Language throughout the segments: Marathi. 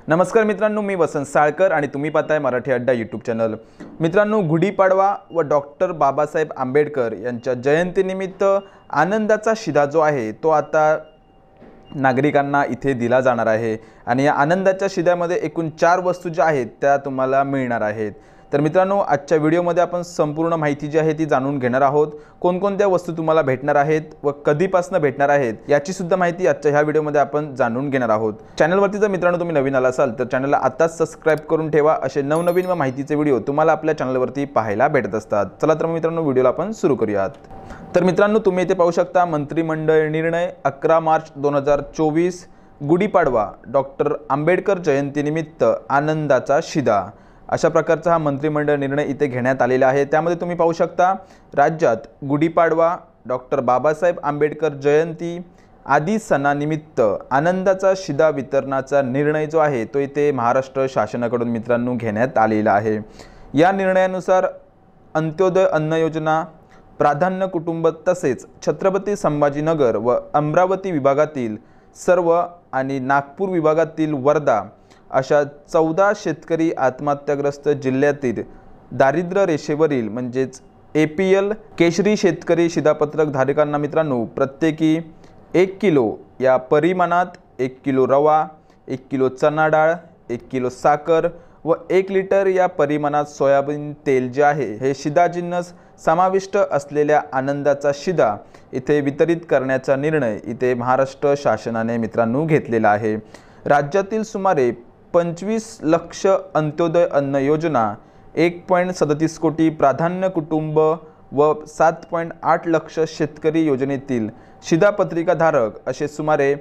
नमस्कार मित्रांनो, मी वसंत साळकर आणि तुम्ही पाहताय मराठी अड्डा यूट्यूब चॅनल। मित्रांनो, गुढीपाडवा व डॉक्टर बाबासाहेब आंबेडकर यांच्या जयंतीनिमित्त आनंदाचा शिधा जो आहे तो आता नागरिकांना इथे दिला जाणार आहे आणि या आनंदाच्या शिध्यामध्ये एकूण 4 वस्तू ज्या आहेत त्या तुम्हाला मिळणार आहेत। तर मित्रांनो, आजच्या व्हिडिओमध्ये आपण संपूर्ण माहिती जी आहे ती जाणून घेणार आहोत। कोणकोणत्या वस्तू तुम्हाला भेटणार आहेत व कधीपासून भेटणार आहेत याची सुद्धा माहिती आजच्या ह्या व्हिडिओमध्ये आपण जाणून घेणार आहोत। चॅनलवरती जर मित्रांनो तुम्ही नवीन आला असाल तर चॅनलला आताच सबस्क्राइब करून ठेवा। असे नवनवीन व माहितीचे व्हिडिओ तुम्हाला आपल्या चॅनलवरती पाहायला भेटत असतात। चला तर मित्रांनो, व्हिडिओला आपण सुरू करूयात। तर मित्रांनो, तुम्ही इथे पाहू शकता मंत्रिमंडळ निर्णय 11 मार्च 2024 गुढीपाडवा डॉक्टर आंबेडकर जयंतीनिमित्त आनंदाचा शिधा अशा प्रकारचा हा मंत्रिमंडळ निर्णय इथे घेण्यात आलेला आहे। त्यामध्ये तुम्ही पाहू शकता राज्यात गुढीपाडवा डॉक्टर बाबासाहेब आंबेडकर जयंती आदी सणानिमित्त आनंदाचा शिधा वितरणाचा निर्णय जो आहे तो इथे महाराष्ट्र शासनाकडून मित्रांनो घेण्यात आलेला आहे। या निर्णयानुसार अंत्योदय अन्न योजना, प्राधान्य कुटुंब तसेच छत्रपती संभाजीनगर व अमरावती विभागातील सर्व आणि नागपूर विभागातील वर्धा अशा 14 शेतकरी आत्महत्याग्रस्त जिल्ह्यातील दारिद्र्य रेषेवरील म्हणजेच APL केशरी शेतकरी शिधापत्रक धारकांना मित्रांनो प्रत्येकी 1 किलो या परिमाणात 1 किलो रवा, 1 किलो चणा डाळ, 1 किलो साखर व 1 लिटर या परिमाणात सोयाबीन तेल जे आहे हे शिधा जिन्नस समाविष्ट असलेल्या आनंदाचा शिधा इथे वितरित करण्याचा निर्णय इथे महाराष्ट्र शासनाने मित्रांनो घेतलेला आहे। राज्यातील सुमारे 25 लक्ष अंत्योदय अन्न योजना, 1.37 कोटी प्राधान्य कुटुंब व 7.8 लक्ष शेतकरी योजनेतील शिधापत्रिका धारक असे सुमारे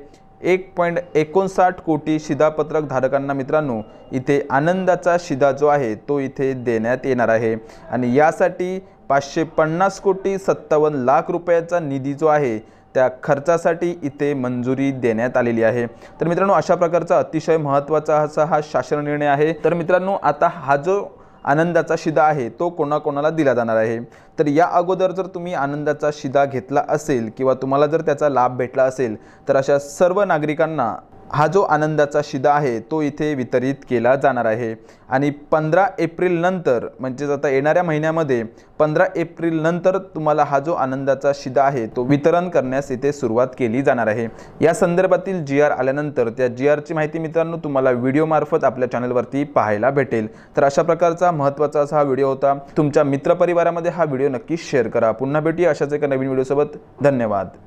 1.59 कोटी शिधापत्रक धारकांना मित्रांनो इथे आनंदाचा शिधा जो आहे तो इथे देण्यात येणार आहे आणि यासाठी 550 कोटी 57 लाख रुपयाचा निधी जो आहे त्या खर्चासाठी इथे मंजुरी देण्यात आलेली आहे। तर मित्रांनो, अशा प्रकारचा अतिशय महत्त्वाचा असा हा शासन निर्णय आहे। तर मित्रांनो, आता हा जो आनंदाचा शिधा आहे तो कोणाकोणाला दिला जाणार आहे। तर या अगोदर जर तुम्ही आनंदाचा शिधा घेतला असेल किंवा तुम्हाला जर त्याचा लाभ भेटला असेल तर अशा सर्व नागरिकांना हा जो आनंदाचा शिधा आहे तो इथे वितरित केला जाणार आहे आणि 15 एप्रिल नंतर म्हणजे आता येणाऱ्या महिन्यामध्ये 15 एप्रिल नंतर तुम्हाला हा जो आनंदाचा शिधा आहे तो वितरण करण्यास इथे सुरुवात केली जाणार आहे। या संदर्भातील GR आल्यानंतर त्या GR ची माहिती मित्रांनो तुम्हाला व्हिडिओ मार्फत आपल्या चॅनलवरती पाहायला भेटेल। तर अशा प्रकारचा महत्त्वाचा असा हा व्हिडिओ होता। तुमच्या मित्रपरिवारामध्ये हा व्हिडिओ नक्की शेअर करा। पुन्हा भेटूया अशाच एका नवीन व्हिडिओ सोबत। धन्यवाद।